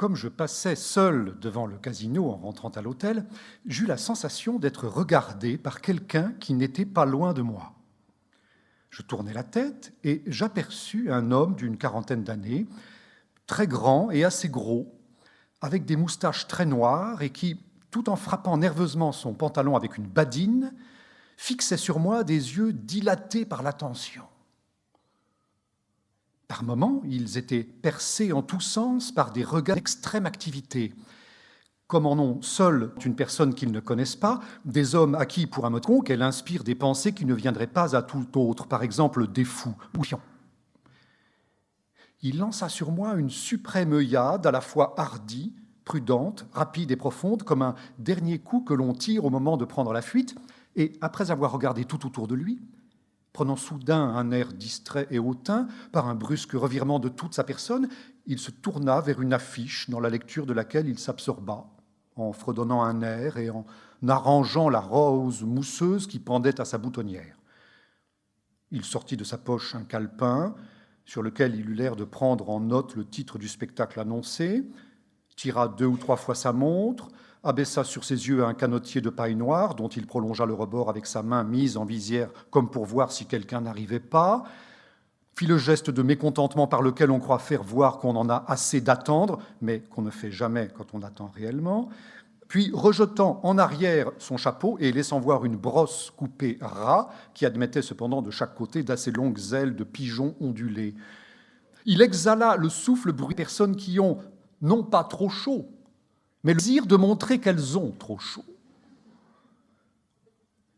comme je passais seul devant le casino en rentrant à l'hôtel, j'eus la sensation d'être regardé par quelqu'un qui n'était pas loin de moi. Je tournai la tête et j'aperçus un homme d'une quarantaine d'années, très grand et assez gros, avec des moustaches très noires et qui, tout en frappant nerveusement son pantalon avec une badine, fixait sur moi des yeux dilatés par l'attention. Par moments, ils étaient percés en tous sens par des regards d'extrême activité, comme en ont seule une personne qu'ils ne connaissent pas, des hommes à qui, pour un moton, qu'elle inspire des pensées qui ne viendraient pas à tout autre, par exemple des fous ou chiants. Il lança sur moi une suprême œillade à la fois hardie, prudente, rapide et profonde, comme un dernier coup que l'on tire au moment de prendre la fuite, et après avoir regardé tout autour de lui, prenant soudain un air distrait et hautain, par un brusque revirement de toute sa personne, il se tourna vers une affiche dans la lecture de laquelle il s'absorba, en fredonnant un air et en arrangeant la rose mousseuse qui pendait à sa boutonnière. Il sortit de sa poche un calepin, sur lequel il eut l'air de prendre en note le titre du spectacle annoncé, tira 2 ou 3 fois sa montre, abaissa sur ses yeux un canotier de paille noire dont il prolongea le rebord avec sa main mise en visière comme pour voir si quelqu'un n'arrivait pas, fit le geste de mécontentement par lequel on croit faire voir qu'on en a assez d'attendre, mais qu'on ne fait jamais quand on attend réellement, puis rejetant en arrière son chapeau et laissant voir une brosse coupée ras qui admettait cependant de chaque côté d'assez longues ailes de pigeons ondulés. Il exhala le souffle bruit des personnes qui ont non pas trop chaud, mais le désir de montrer qu'elles ont trop chaud.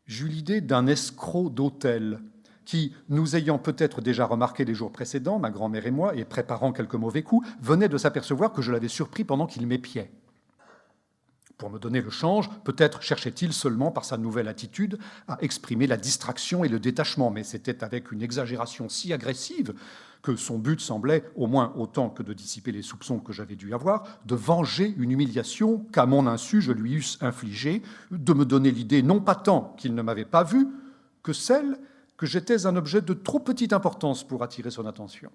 J'eus l'idée d'un escroc d'hôtel qui, nous ayant peut-être déjà remarqué les jours précédents, ma grand-mère et moi, et préparant quelques mauvais coups, venait de s'apercevoir que je l'avais surpris pendant qu'il m'épiait. Pour me donner le change, peut-être cherchait-il seulement, par sa nouvelle attitude, à exprimer la distraction et le détachement, mais c'était avec une exagération si agressive que son but semblait, au moins autant que de dissiper les soupçons que j'avais dû avoir, de venger une humiliation qu'à mon insu je lui eusse infligée, de me donner l'idée non pas tant qu'il ne m'avait pas vu, que celle que j'étais un objet de trop petite importance pour attirer son attention.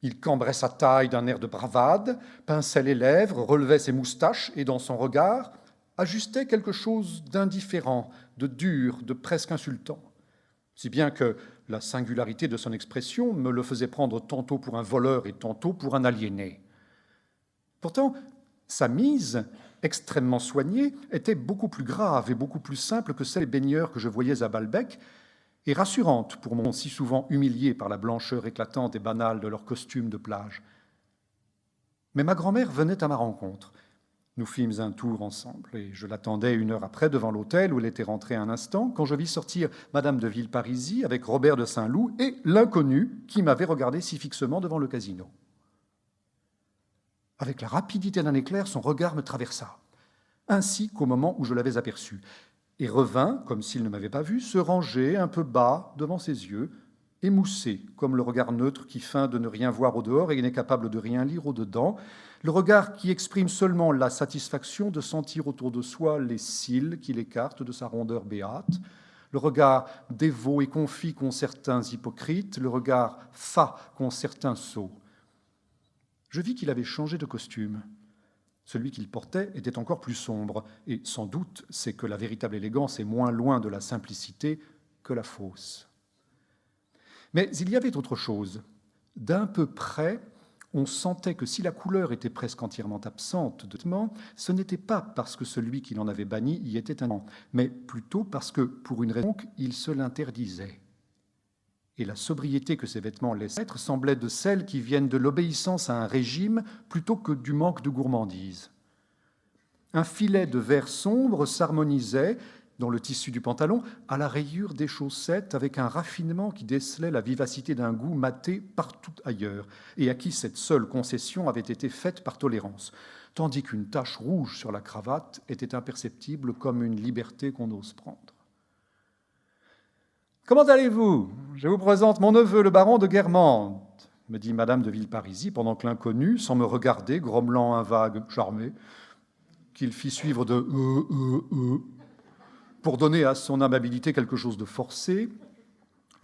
Il cambrait sa taille d'un air de bravade, pinçait les lèvres, relevait ses moustaches et, dans son regard, ajustait quelque chose d'indifférent, de dur, de presque insultant. Si bien que la singularité de son expression me le faisait prendre tantôt pour un voleur et tantôt pour un aliéné. Pourtant, sa mise, extrêmement soignée, était beaucoup plus grave et beaucoup plus simple que celle des baigneurs que je voyais à Balbec, et rassurante pour mon si souvent humilié par la blancheur éclatante et banale de leurs costumes de plage. Mais ma grand-mère venait à ma rencontre. Nous fîmes un tour ensemble, et je l'attendais 1 heure après devant l'hôtel où elle était rentrée un instant, quand je vis sortir Madame de Villeparisis avec Robert de Saint-Loup et l'inconnu qui m'avait regardé si fixement devant le casino. Avec la rapidité d'un éclair, son regard me traversa, ainsi qu'au moment où je l'avais aperçu, et revint, comme s'il ne m'avait pas vu, se ranger un peu bas devant ses yeux, émoussé, comme le regard neutre qui feint de ne rien voir au dehors et n'est capable de rien lire au dedans, le regard qui exprime seulement la satisfaction de sentir autour de soi les cils qui l'écartent de sa rondeur béate, le regard dévot et confit qu'ont certains hypocrites, le regard fat qu'ont certains sots. Je vis qu'il avait changé de costume. Celui qu'il portait était encore plus sombre, et sans doute c'est que la véritable élégance est moins loin de la simplicité que la fausse. Mais il y avait autre chose. D'un peu près, on sentait que si la couleur était presque entièrement absente de vêtements, ce n'était pas parce que celui qui l'en avait banni y était un, mais plutôt parce que, pour une raison, il se l'interdisait. Et la sobriété que ces vêtements laissaient être semblait de celles qui viennent de l'obéissance à un régime plutôt que du manque de gourmandise. Un filet de vert sombre s'harmonisait dans le tissu du pantalon à la rayure des chaussettes avec un raffinement qui décelait la vivacité d'un goût maté partout ailleurs et à qui cette seule concession avait été faite par tolérance, tandis qu'une tache rouge sur la cravate était imperceptible comme une liberté qu'on ose prendre. « Comment allez-vous ? Je vous présente mon neveu, le baron de Guermantes, » me dit Madame de Villeparisis, pendant que l'inconnu, sans me regarder, grommelant un vague charmé, qu'il fit suivre de pour donner à son amabilité quelque chose de forcé,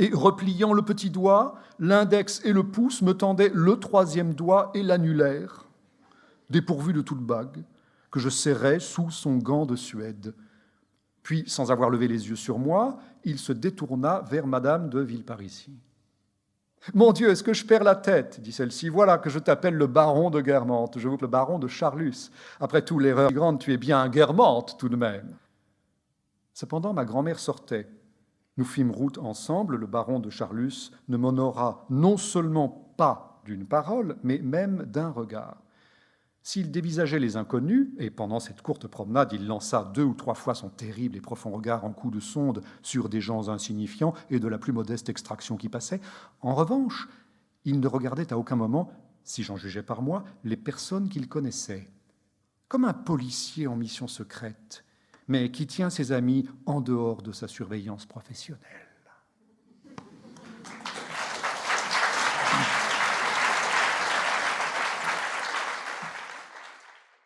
et repliant le petit doigt, l'index et le pouce me tendaient le 3e doigt et l'annulaire, dépourvu de toute bague, que je serrais sous son gant de Suède. Puis, sans avoir levé les yeux sur moi, il se détourna vers Madame de Villeparisis. « Mon Dieu, est-ce que je perds la tête ?» dit celle-ci. « Voilà que je t'appelle le baron de Guermantes, je vous le baron de Charlus. Après tout, l'erreur grande, tu es bien un Guermantes tout de même. » Cependant, ma grand-mère sortait. Nous fîmes route ensemble. Le baron de Charlus ne m'honora non seulement pas d'une parole, mais même d'un regard. S'il dévisageait les inconnus, et pendant cette courte promenade, il lança 2 ou 3 fois son terrible et profond regard en coup de sonde sur des gens insignifiants et de la plus modeste extraction qui passaient, en revanche, il ne regardait à aucun moment, si j'en jugeais par moi, les personnes qu'il connaissait. Comme un policier en mission secrète, mais qui tient ses amis en dehors de sa surveillance professionnelle.